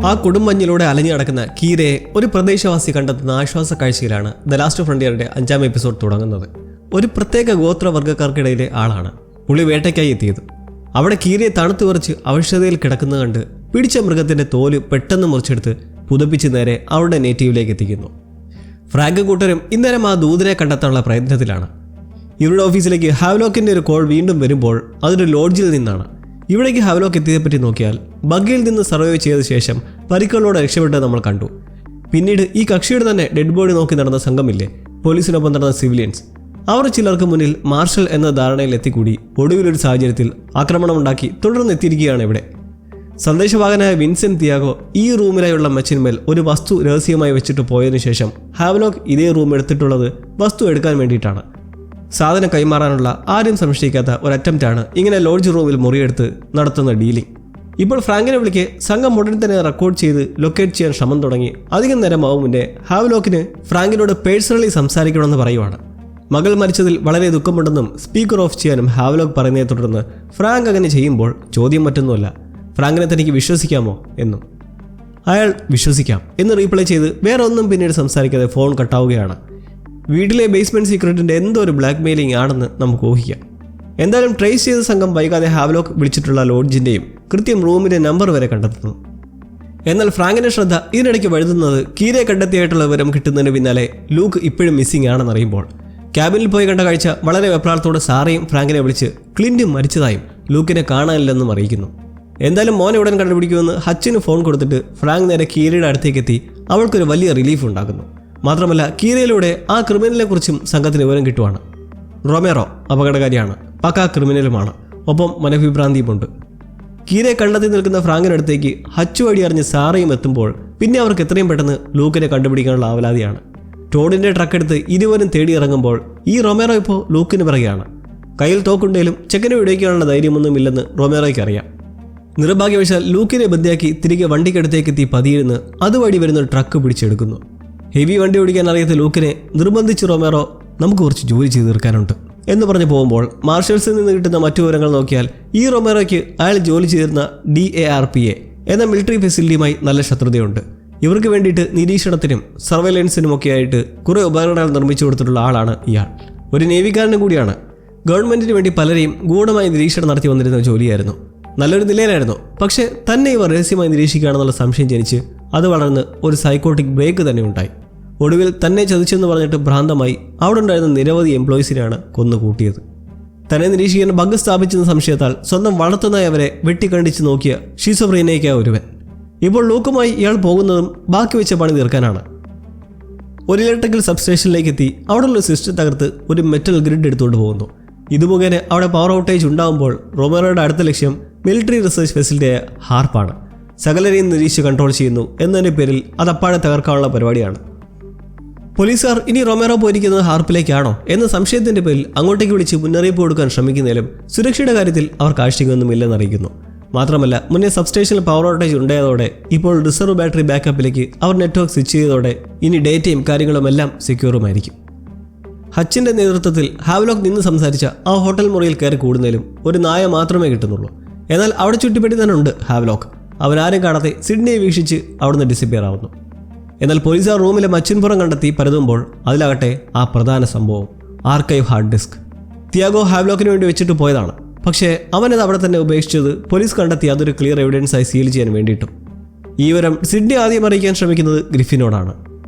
ആ കൊടുമഞ്ഞിലൂടെ അലഞ്ഞു നടക്കുന്ന കീരയെ ഒരു പ്രദേശവാസി കണ്ടെത്തുന്ന ആശ്വാസ കാഴ്ചയിലാണ് ദ ലാസ്റ്റ് ഫ്രണ്ടിയറിന്റെ 5ാം എപ്പിസോഡ് തുടങ്ങുന്നത്. ഒരു പ്രത്യേക ഗോത്രവർഗ്ഗക്കാർക്കിടയിലെ ആളാണ് പുള്ളി വേട്ടയ്ക്കായി എത്തിയത്. അവിടെ കീരയെ തണുത്തു വിറച്ച് അവശതയിൽ കിടക്കുന്നത് കണ്ട് പിടിച്ച മൃഗത്തിന്റെ തോല് പെട്ടെന്ന് മുറിച്ചെടുത്ത് പുതപ്പിച്ച് നേരെ അവരുടെ നേറ്റീവിലേക്ക് എത്തിക്കുന്നു. ഫ്രാങ്ക് കൂട്ടരും ഇന്നേരം ആ ദൂതനെ കണ്ടെത്താനുള്ള പ്രയത്നത്തിലാണ്. ഇവരുടെ ഓഫീസിലേക്ക് ഹാവ്ലോക്കിന്റെ ഒരു കോൾ വീണ്ടും വരുമ്പോൾ അതൊരു ലോഡ്ജിൽ നിന്നാണ്. ഇവിടേക്ക് ഹാവ്ലോക്ക് എത്തിയതെപ്പറ്റി നോക്കിയാൽ ബഗ്ഗിൽ നിന്ന് സർവൈവ് ചെയ്ത ശേഷം പരിക്കുകളോടെ രക്ഷപ്പെട്ടത് നമ്മൾ കണ്ടു. പിന്നീട് ഈ കക്ഷിയുടെ തന്നെ ഡെഡ് ബോഡി നോക്കി നടന്ന സംഘമില്ലേ, പോലീസിനൊപ്പം നടന്ന സിവിലിയൻസ്, അവർ ചിലർക്ക് മുന്നിൽ മാർഷൽ എന്ന ധാരണയിൽ എത്തിക്കൂടി ഒടുവിലൊരു സാഹചര്യത്തിൽ ആക്രമണമുണ്ടാക്കി തുടർന്ന് എത്തിയിരിക്കുകയാണ് ഇവിടെ. സന്ദേശവാഹകനായ വിൻസെന്റ് തിയാഗോ ഈ റൂമിലായുള്ള മെച്ചിന്മേൽ ഒരു വസ്തു രഹസ്യമായി വെച്ചിട്ട് പോയതിനു ശേഷം ഹാവ്ലോക്ക് ഇതേ റൂം എടുത്തിട്ടുള്ളത് വസ്തു എടുക്കാൻ വേണ്ടിയിട്ടാണ്. സാധനം കൈമാറാനുള്ള ആരും സംശയിക്കാത്ത ഒരു അറ്റംപ്റ്റാണ് ഇങ്ങനെ ലോഡ്ജ് റൂമിൽ മുറിയെടുത്ത് നടത്തുന്ന ഡീലിംഗ്. ഇപ്പോൾ ഫ്രാങ്കിനെ വിളിക്ക് സംഘം ഉടൻ തന്നെ റെക്കോർഡ് ചെയ്ത് ലൊക്കേറ്റ് ചെയ്യാൻ ശ്രമം തുടങ്ങി. അധികം നേരമാവും മുന്നേ ഹാവ്ലോക്കിന് ഫ്രാങ്കിനോട് പേഴ്സണലി സംസാരിക്കണമെന്ന് പറയുവാണ്. മകൾ മരിച്ചതിൽ വളരെ ദുഃഖമുണ്ടെന്നും സ്പീക്കർ ഓഫ് ചെയ്യാനും ഹാവ്ലോക്ക് പറയുന്നതിനെ തുടർന്ന് ഫ്രാങ്ക് അങ്ങനെ ചെയ്യുമ്പോൾ ചോദ്യം മറ്റൊന്നുമല്ല, ഫ്രാങ്കിനെ തനിക്ക് വിശ്വസിക്കാമോ എന്നും. അയാൾ വിശ്വസിക്കാം എന്ന് റീപ്ലൈ ചെയ്ത് വേറെ ഒന്നും പിന്നീട് സംസാരിക്കാതെ ഫോൺ കട്ടാവുകയാണ്. വീട്ടിലെ ബേസ്മെന്റ് സീക്രട്ടിന്റെ എന്തോ ഒരു ബ്ലാക്ക് മെയിലിംഗ് ആണെന്ന് നമുക്ക് ഊഹിക്കാം. എന്തായാലും ട്രേസ് ചെയ്ത സംഘം വൈകാതെ ഹാവ്ലോക്ക് വിളിച്ചിട്ടുള്ള ലോഡ്ജിന്റെയും കൃത്യം റൂമിന്റെ നമ്പർ വരെ കണ്ടെത്തുന്നു. എന്നാൽ ഫ്രാങ്കിന്റെ ശ്രദ്ധ ഇതിനിടയ്ക്ക് വഴുതുന്നത് കീരയെ കണ്ടെത്തിയായിട്ടുള്ള വിവരം കിട്ടുന്നതിന് പിന്നാലെ ലൂക്ക് ഇപ്പോഴും മിസ്സിംഗ് ആണെന്നറിയുമ്പോൾ. ക്യാബിനിൽ പോയി കണ്ട കാഴ്ച വളരെ വെപ്രാളത്തോടെ സാറയും ഫ്രാങ്കിനെ വിളിച്ച് ക്ലിന്റും മരിച്ചതായും ലൂക്കിനെ കാണാനില്ലെന്നും അറിയിക്കുന്നു. എന്തായാലും മോനെ ഉടൻ കണ്ടുപിടിക്കുമെന്ന് ഹച്ചിന് ഫോൺ കൊടുത്തിട്ട് ഫ്രാങ്ക് നേരെ കീരയുടെ അടുത്തേക്ക് എത്തി അവൾക്കൊരു വലിയ റിലീഫ് ഉണ്ടാക്കുന്നു. മാത്രമല്ല കീരയിലൂടെ ആ ക്രിമിനലിനെ കുറിച്ചും സംഘത്തിന് വിവരം കിട്ടുവാണ്. റൊമേറോ അപകടകാരിയാണ്, പക്കാ ക്രിമിനലുമാണ്, ഒപ്പം മനഃവിഭ്രാന്തിയുമുണ്ട്. കീരയെ കണ്ടെത്തി നിൽക്കുന്ന ഫ്രാങ്കിനടുത്തേക്ക് ഹച്ചു വഴി അറിഞ്ഞ് സാറയും എത്തുമ്പോൾ പിന്നെ അവർക്ക് എത്രയും പെട്ടെന്ന് ലൂക്കിനെ കണ്ടുപിടിക്കാനുള്ള ആവലാതിയാണ്. ടോഡിന്റെ ട്രക്ക് എടുത്ത് ഇരുവരും തേടി ഇറങ്ങുമ്പോൾ ഈ റൊമേറോ ഇപ്പോൾ ലൂക്കിന് പിറകെയാണ്. കയ്യിൽ തോക്കുണ്ടെങ്കിലും ചെക്കനെ വിടയിക്കാനുള്ള ധൈര്യമൊന്നും ഇല്ലെന്ന് റൊമേറോയ്ക്ക് അറിയാം. നിർഭാഗ്യവശാൽ ലൂക്കിനെ ബന്ധിയാക്കി തിരികെ വണ്ടിക്കടുത്തേക്ക് എത്തി പതിയിരുന്ന് അതുവഴി വരുന്ന ട്രക്ക് പിടിച്ചെടുക്കുന്നു. ഹെവി വണ്ടി ഓടിക്കാൻ അറിയാത്ത ലൂക്കിനെ നിർബന്ധിച്ച് റൊമേറോ നമുക്ക് കുറച്ച് ജോലി ചെയ്ത് തീർക്കാനുണ്ട് എന്ന് പറഞ്ഞു പോകുമ്പോൾ മാർഷൽസിൽ നിന്ന് കിട്ടുന്ന മറ്റു വിവരങ്ങൾ നോക്കിയാൽ ഈ റൊമേറോയ്ക്ക് അയാൾ ജോലി ചെയ്തിരുന്ന DARPA എന്ന മിലിറ്ററി ഫെസിലിറ്റിയുമായി നല്ല ശത്രുതയുണ്ട്. ഇവർക്ക് വേണ്ടിയിട്ട് നിരീക്ഷണത്തിനും സർവൈലൻസിനുമൊക്കെയായിട്ട് കുറേ ഉപകരണങ്ങൾ നിർമ്മിച്ചു കൊടുത്തിട്ടുള്ള ആളാണ് ഇയാൾ. ഒരു നേവിക്കാരനും കൂടിയാണ്. ഗവൺമെന്റിന് വേണ്ടി പലരെയും ഗൂഢമായി നിരീക്ഷണം നടത്തി വന്നിരുന്ന ജോലിയായിരുന്നു. നല്ലൊരു നിലയിലായിരുന്നു. പക്ഷേ തന്നെ ഇവർ രഹസ്യമായി നിരീക്ഷിക്കുകയാണെന്നുള്ള സംശയം ജനിച്ച് അത് വളർന്ന് ഒരു സൈക്കോട്ടിക് ബ്രേക്ക് തന്നെ ഉണ്ടായി. ഒടുവിൽ തന്നെ ചതിച്ചെന്ന് പറഞ്ഞിട്ട് ഭ്രാന്തമായി അവിടെ ഉണ്ടായിരുന്ന നിരവധി എംപ്ലോയീസിനെയാണ് കൊന്നുകൂട്ടിയത്. തന്നെ നിരീക്ഷിക്കാൻ ബഗ് സ്ഥാപിച്ചെന്ന സംശയത്താൽ സ്വന്തം വളർത്തുന്നതായി അവരെ വെട്ടിക്കണ്ടിച്ച് നോക്കിയ ഷിസോഫ്രീനയ്ക്കായ ഒരുവൻ. ഇപ്പോൾ ലൂക്കുമായി ഇയാൾ പോകുന്നതും ബാക്കി വെച്ച പണി തീർക്കാനാണ്. ഒരു ഇലക്ട്രിക്കൽ സബ്സ്റ്റേഷനിലേക്ക് എത്തി അവിടെയുള്ള സിസ്റ്റം തകർത്ത് ഒരു മെറ്റൽ ഗ്രിഡ് എടുത്തുകൊണ്ട് പോകുന്നു. ഇതുമുഖേന അവിടെ പവർ ഔട്ടേജ് ഉണ്ടാകുമ്പോൾ റൊമേറോയുടെ അടുത്ത ലക്ഷ്യം മിലിറ്ററി റിസർച്ച് ഫെസിലിറ്റിയായ ഹാർപ്പാണ്. സകലരെയും നിരീക്ഷിച്ച് കൺട്രോൾ ചെയ്യുന്നു എന്നതിൻ്റെ പേരിൽ അത് അപ്പാടെ തകർക്കാനുള്ള പരിപാടിയാണ്. പോലീസുകാർ ഇനി റൊമേറോ പോയിരിക്കുന്നത് ഹാർപ്പിലേക്കാണോ എന്ന സംശയത്തിന്റെ പേരിൽ അങ്ങോട്ടേക്ക് വിളിച്ച് മുന്നറിയിപ്പ് കൊടുക്കാൻ ശ്രമിക്കുന്നതിലും സുരക്ഷയുടെ കാര്യത്തിൽ അവർ കാഴ്ചയൊന്നുമില്ലെന്ന് അറിയിക്കുന്നു. മാത്രമല്ല മുന്നേ സബ്സ്റ്റേഷനിൽ പവർ ഔട്ടേജ് ഉണ്ടായതോടെ ഇപ്പോൾ റിസർവ് ബാറ്ററി ബാക്കപ്പിലേക്ക് അവർ നെറ്റ്വർക്ക് സ്വിച്ച് ചെയ്തതോടെ ഇനി ഡേറ്റയും കാര്യങ്ങളുമെല്ലാം സെക്യൂറുമായിരിക്കും. ഹച്ചിന്റെ നേതൃത്വത്തിൽ ഹാവ്ലോക്ക് നിന്ന് സംസാരിച്ച ആ ഹോട്ടൽ മുറിയിൽ കയറി കൂടുന്നതിലും ഒരു നായ മാത്രമേ കിട്ടുന്നുള്ളൂ. എന്നാൽ അവിടെ ചുറ്റിപ്പറ്റി തന്നെ ഉണ്ട് ഹാവ്ലോക്ക്. അവനാരും കാണാതെ സിഡ്നിയെ വീക്ഷിച്ച് അവിടുന്ന് ഡിസിപ്പിയർ ആവുന്നു. എന്നാൽ പോലീസുകാർ റൂമിലെ മച്ചിൻപുറം കണ്ടെത്തി പരതുമ്പോൾ അതിലാകട്ടെ ആ പ്രധാന സംഭവം ആർക്കൈവ് ഹാർഡ് ഡിസ്ക്. തിയാഗോ ഹാവ്ലോക്കിന് വേണ്ടി വെച്ചിട്ട് പോയതാണ്. പക്ഷേ അവനത് അവിടെ തന്നെ ഉപേക്ഷിച്ചത് പോലീസ് കണ്ടെത്തി അതൊരു ക്ലിയർ എവിഡൻസായി സീൽ ചെയ്യാൻ വേണ്ടിയിട്ടും. ഈ വിവരം സിഡ്നി ആദ്യം അറിയിക്കാൻ ശ്രമിക്കുന്നത് ഗ്രിഫിനോടാണ്.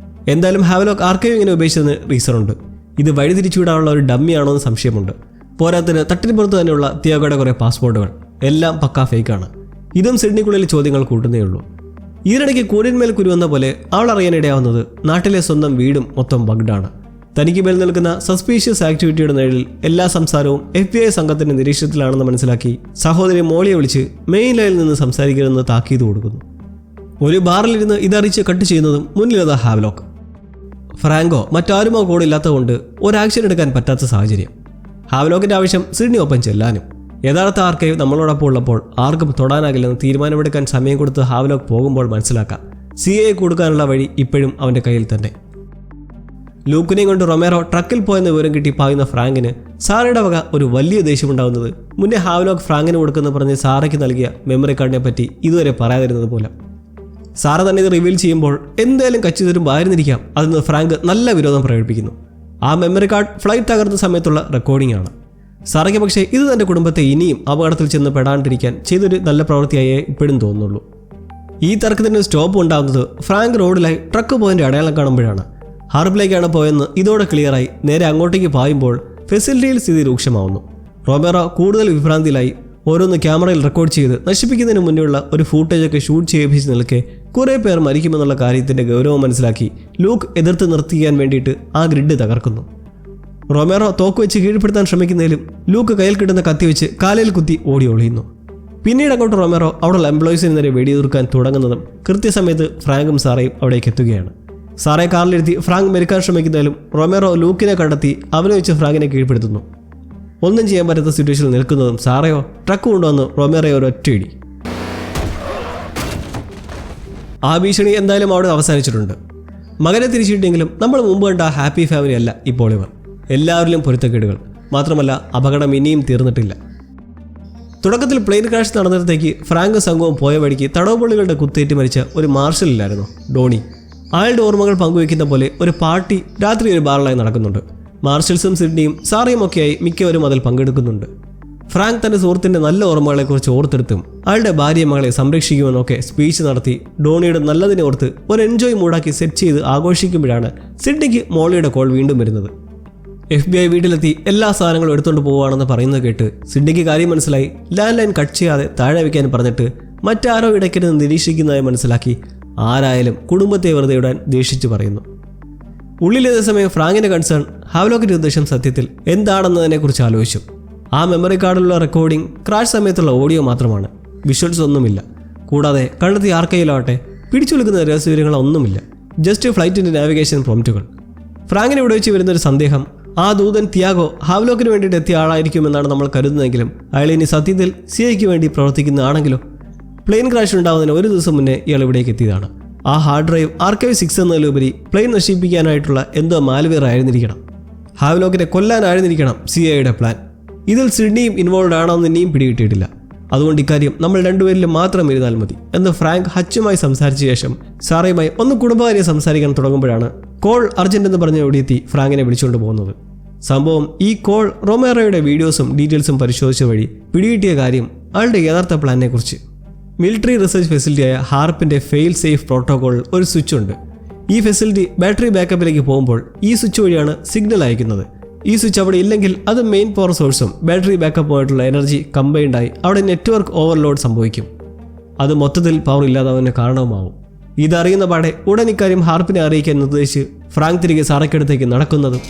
എന്തായാലും ഹാവ്ലോക്ക് ആർക്കൈവ് ഇങ്ങനെ ഉപേക്ഷിച്ചതിന് റീസണുണ്ട്. ഇത് വഴിതിരിച്ചുവിടാനുള്ള ഒരു ഡമ്മിയാണോ എന്ന് സംശയമുണ്ട്. പോരാത്തിന് തട്ടിന് തന്നെയുള്ള തിയാഗോയുടെ കുറേ പാസ്പോർട്ടുകൾ എല്ലാം പക്കാ ഫേക്കാണ്. ഇതും സിഡ്നിക്കുള്ളിൽ ചോദ്യങ്ങൾ കൂട്ടുന്നേ ഉള്ളൂ. ഇതിനിടയ്ക്ക് കൂടിന്മേൽ കുരുവെന്ന പോലെ അവൾ അറിയാനിടയാവുന്നത് നാട്ടിലെ സ്വന്തം വീടും മൊത്തം ബഗ്ഡാണ്. തനിക്ക് മേൽ നിൽക്കുന്ന സസ്പീഷ്യസ് ആക്ടിവിറ്റിയുടെ നിഴലിൽ എല്ലാ സംസാരവും FBI സംഘത്തിന്റെ നിരീക്ഷണത്തിലാണെന്ന് മനസ്സിലാക്കി സഹോദരി മോളിയെ വിളിച്ച് മെയിൻ ലൈനിൽ നിന്ന് സംസാരിക്കരുതെന്ന് താക്കീത് കൊടുക്കുന്നു. ഒരു ബാറിലിരുന്ന് ഇതറിയിച്ച് കട്ട് ചെയ്യുന്നതും മുന്നിലതാ ഹാവ്ലോക്ക്. ഫ്രാങ്കോ മറ്റാരുമോ കൂടെ ഇല്ലാത്തതുകൊണ്ട് ഒരു ആക്ഷൻ എടുക്കാൻ പറ്റാത്ത സാഹചര്യം. ഹാവ്ലോക്കിന്റെ ആവശ്യം സിഡ്നി ഒപ്പം ചെല്ലാനും. യഥാർത്ഥ ആർക്കൈവ് നമ്മളോടൊപ്പം ഉള്ളപ്പോൾ ആർക്കും തൊടാനാകില്ലെന്ന് തീരുമാനമെടുക്കാൻ സമയം കൊടുത്ത് ഹാവ്ലോക്ക് പോകുമ്പോൾ മനസ്സിലാക്കാം CIA കൊടുക്കാനുള്ള വഴി ഇപ്പോഴും അവൻ്റെ കയ്യിൽ തന്നെ. ലൂക്കിനെയും കൊണ്ട് റൊമേറോ ട്രക്കിൽ പോയെന്ന് വിവരം കിട്ടി പായുന്ന ഫ്രാങ്കിന് സാറയുടെ വക ഒരു വലിയ ദേഷ്യമുണ്ടാകുന്നത് മുന്നേ ഹാവ്ലോക്ക് ഫ്രാങ്കിന് കൊടുക്കുന്ന പറഞ്ഞ് സാറയ്ക്ക് നൽകിയ മെമ്മറി കാർഡിനെ പറ്റി ഇതുവരെ പറയാതിരുന്നത് പോലെ. സാറ തന്നെ ഇത് റിവീൽ ചെയ്യുമ്പോൾ എന്തായാലും കച്ചി തരുമ്പായിരുന്നിരിക്കാം അതെന്ന് ഫ്രാങ്ക് നല്ല വിരോധം പ്രകടിപ്പിക്കുന്നു. ആ മെമ്മറി കാർഡ് ഫ്ലൈറ്റ് തകർന്ന സമയത്തുള്ള റെക്കോർഡിംഗ് ആണ്. സാറയ്ക്ക് പക്ഷേ ഇത് തൻ്റെ കുടുംബത്തെ ഇനിയും അപകടത്തിൽ ചെന്ന് പെടാണ്ടിരിക്കാൻ ചെയ്തൊരു നല്ല പ്രവൃത്തിയായേ ഇപ്പോഴും തോന്നുന്നുള്ളൂ. ഈ തർക്കത്തിന് സ്റ്റോപ്പ് ഉണ്ടാകുന്നത് ഫ്രാങ്ക് റോഡിലായി ട്രക്ക് പോയിന്റ് അടയാളം കാണുമ്പോഴാണ്. ഹാർബിലേക്കാണ് പോയെന്ന് ഇതോടെ ക്ലിയറായി നേരെ അങ്ങോട്ടേക്ക് പായുമ്പോൾ ഫെസിലിറ്റിയിൽ സ്ഥിതി രൂക്ഷമാവുന്നു. റൊമേറോ കൂടുതൽ വിഭ്രാന്തിയിലായി ഓരോന്ന് ക്യാമറയിൽ റെക്കോർഡ് ചെയ്ത് നശിപ്പിക്കുന്നതിന് മുന്നേയുള്ള ഒരു ഫൂട്ടേജൊക്കെ ഷൂട്ട് ചെയ്യിപ്പിച്ച് നിൽക്കെ കുറേ പേർ മരിക്കുമെന്നുള്ള കാര്യത്തിൻ്റെ ഗൗരവം മനസ്സിലാക്കി ലൂക്ക് എതിർത്ത് നിർത്തിക്കാൻ വേണ്ടിയിട്ട് ആ ഗ്രിഡ് തകർക്കുന്നു. റൊമേറോ തോക്ക് വെച്ച് കീഴ്പ്പെടുത്താൻ ശ്രമിക്കുന്നതിലും ലൂക്ക് കയ്യിൽ കിട്ടുന്ന കത്തി വെച്ച് കാലയിൽ കുത്തി ഓടി ഒളിയുന്നു. പിന്നീട് അങ്ങോട്ട് റൊമേറോ അവിടെയുള്ള എംപ്ലോയീസിന് നേരെ വെടിയുതിർക്കാൻ തുടങ്ങുന്നതും കൃത്യസമയത്ത് ഫ്രാങ്കും സാറയും അവിടേക്ക് എത്തുകയാണ്. സാറെ കാറിലിരുത്തി ഫ്രാങ്ക് മെരുക്കാൻ ശ്രമിക്കുന്നതിലും റൊമേറോ ലൂക്കിനെ കണ്ടെത്തി അവനെ വെച്ച് ഫ്രാങ്കിനെ കീഴ്പ്പെടുത്തുന്നു. ഒന്നും ചെയ്യാൻ പറ്റാത്ത സിറ്റുവേഷനിൽ നിൽക്കുന്നതും സാറയോ ട്രക്ക് കൊണ്ടുവന്ന് റൊമേറോയെ ഒരൊറ്റയിടി. ആ ഭീഷണി എന്തായാലും അവിടെ അവസാനിച്ചിട്ടുണ്ട്. മകനെ തിരിച്ചിട്ടെങ്കിലും നമ്മൾ മുമ്പ് കണ്ട ഹാപ്പി ഫാമിലി അല്ല ഇപ്പോൾ ഇവർ. എല്ലാവരിലും പൊരുത്തക്കേടുകൾ മാത്രമല്ല, അപകടം ഇനിയും തീർന്നിട്ടില്ല. തുടക്കത്തിൽ പ്ലെയിൻ ക്രാഷ് നടന്നിടത്തേക്ക് ഫ്രാങ്ക് സംഘവും പോയ വഴിക്ക് തടവുപള്ളികളുടെ കുത്തേറ്റ് മരിച്ച ഒരു മാർഷലില്ലായിരുന്നു ഡോണി. അയാളുടെ ഓർമ്മകൾ പങ്കുവയ്ക്കുന്ന പോലെ ഒരു പാർട്ടി രാത്രി ഒരു ബാറിലായി നടക്കുന്നുണ്ട്. മാർഷൽസും സിഡ്നിയും സാറയും ഒക്കെയായി മിക്കവരും അതിൽ പങ്കെടുക്കുന്നുണ്ട്. ഫ്രാങ്ക് തൻ്റെ സുഹൃത്തിൻ്റെ നല്ല ഓർമ്മകളെക്കുറിച്ച് ഓർത്തെടുത്തും അയാളുടെ ഭാര്യ മകളെ സംരക്ഷിക്കുമെന്നൊക്കെ സ്പീച്ച് നടത്തി ഡോണിയുടെ നല്ലതിനെ ഓർത്ത് ഒരു എൻജോയ് മൂടാക്കി സെറ്റ് ചെയ്ത് ആഘോഷിക്കുമ്പോഴാണ് സിഡ്നിക്ക് മോളിയുടെ കോൾ വീണ്ടും വരുന്നത്. FBI വീട്ടിലെത്തി എല്ലാ സാധനങ്ങളും എടുത്തുകൊണ്ട് പോവുകയാണെന്ന് പറയുന്നത് കേട്ട് സിഡ്നിക്ക് കാര്യം മനസ്സിലായി. ലാൻഡ് ലൈൻ കട്ട് ചെയ്യാതെ താഴെ വയ്ക്കാൻ പറഞ്ഞിട്ട് മറ്റാരോ ഇടയ്ക്കിരുന്ന് നിരീക്ഷിക്കുന്നതായി മനസ്സിലാക്കി ആരായാലും കുടുംബത്തെ വെറുതെ ഇടാൻ ദേഷിച്ച് പറയുന്നു. ഉള്ളിലേതേ സമയം ഫ്രാങ്കിൻ്റെ കൺസേൺ ഹാവ്ലോക്കിൻ്റെ ഉദ്ദേശം സത്യത്തിൽ എന്താണെന്നതിനെക്കുറിച്ച് ആലോചിച്ചു. ആ മെമ്മറി കാർഡിലുള്ള റെക്കോർഡിംഗ് ക്രാഷ് സമയത്തുള്ള ഓഡിയോ മാത്രമാണ്, വിഷ്വൽസ് ഒന്നുമില്ല. കൂടാതെ കണ്ടെത്തിയ ആർക്കൈവിലാവട്ടെ പിടിച്ചെടുക്കുന്ന രഹസ്യവിവരങ്ങളൊന്നുമില്ല, ജസ്റ്റ് ഫ്ലൈറ്റിൻ്റെ നാവിഗേഷൻ പ്രോംപ്റ്റുകൾ. ഫ്രാങ്കിനെ ഇവിടെ വെച്ച് വരുന്നൊരു സന്ദേഹം ആ ദൂതൻ തിയാഗോ ഹാവ്ലോക്കിന് വേണ്ടിയിട്ട് എത്തിയ ആളായിരിക്കുമെന്നാണ് നമ്മൾ കരുതുന്നതെങ്കിലും അയാൾ ഇനി സത്യത്തിൽ സിഐക്ക് വേണ്ടി പ്രവർത്തിക്കുന്നതാണെങ്കിലോ? പ്ലെയിൻ ക്രാഷ് ഉണ്ടാകുന്നതിന് ഒരു ദിവസം മുന്നേ ഇയാൾ ഇവിടേക്ക് എത്തിയതാണ്. ആ ഹാർഡ് ഡ്രൈവ് ആർക്കൈവ് 6 എന്നതിലുപരി പ്ലെയിൻ നശിപ്പിക്കാനായിട്ടുള്ള എന്തോ മാൽവെയർ ആയിരുന്നിരിക്കണം. ഹാവ്ലോക്കിനെ കൊല്ലാനായിരുന്നിരിക്കണം സിഐയുടെ പ്ലാൻ. ഇതിൽ സിഡ്നിയും ഇൻവോൾവ് ആണോന്ന് ഇനിയും പിടികിട്ടിയിട്ടില്ല. അതുകൊണ്ട് ഇക്കാര്യം നമ്മൾ രണ്ടുപേരിലും മാത്രം ഇരുന്നാൽ മതി എന്ന് ഫ്രാങ്ക് ഹച്ചുമായി സംസാരിച്ച ശേഷം സാറയുമായി ഒന്ന് കുടുംബകാര്യം സംസാരിക്കാൻ തുടങ്ങുമ്പോഴാണ് കോൾ അർജന്റ് എന്ന് പറഞ്ഞ് ഓടിയെത്തി ഫ്രാങ്കിനെ വിളിച്ചുകൊണ്ട് പോകുന്നത്. സംഭവം ഈ കോൾ റൊമേറോയുടെ വീഡിയോസും ഡീറ്റെയിൽസും പരിശോധിച്ച വഴി പിടികിട്ടിയ കാര്യം അയാളുടെ യഥാർത്ഥ പ്ലാനിനെ കുറിച്ച്. മിലിറ്ററി റിസർച്ച് ഫെസിലിറ്റിയായ ഹാർപ്പിൻ്റെ ഫെയിൽ സേഫ് പ്രോട്ടോകോളിൽ ഒരു സ്വിച്ച് ഉണ്ട്. ഈ ഫെസിലിറ്റി ബാറ്ററി ബാക്കപ്പിലേക്ക് പോകുമ്പോൾ ഈ സ്വിച്ച് വഴിയാണ് സിഗ്നൽ അയക്കുന്നത്. ഈ സ്വിച്ച് അവിടെ ഇല്ലെങ്കിൽ അത് മെയിൻ പവർ സോഴ്സും ബാറ്ററി ബാക്കപ്പുമായിട്ടുള്ള എനർജി കമ്പൈൻഡായി അവിടെ നെറ്റ്വർക്ക് ഓവർലോഡ് സംഭവിക്കും. അത് മൊത്തത്തിൽ പവർ ഇല്ലാതാവുന്നതിന് കാരണവുമാവും. ഇതറിയുന്ന പാടെ ഉടൻ ഇക്കാര്യം ഹാർപ്പിനെ അറിയിക്കാൻ നിർദ്ദേശിച്ച് ഫ്രാങ്ക് തിരികെ സാറയ്ക്കടുത്തേക്ക് നടക്കുന്നതും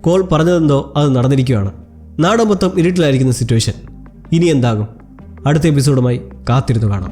കോൾ പറഞ്ഞതെന്തോ അത് നടന്നിരിക്കുകയാണ്. നാട് മൊത്തം ഇരുട്ടിലായിരിക്കുന്ന സിറ്റുവേഷൻ. ഇനി എന്താകും? അടുത്ത എപ്പിസോഡുമായി കാത്തിരുന്നു കാണാം.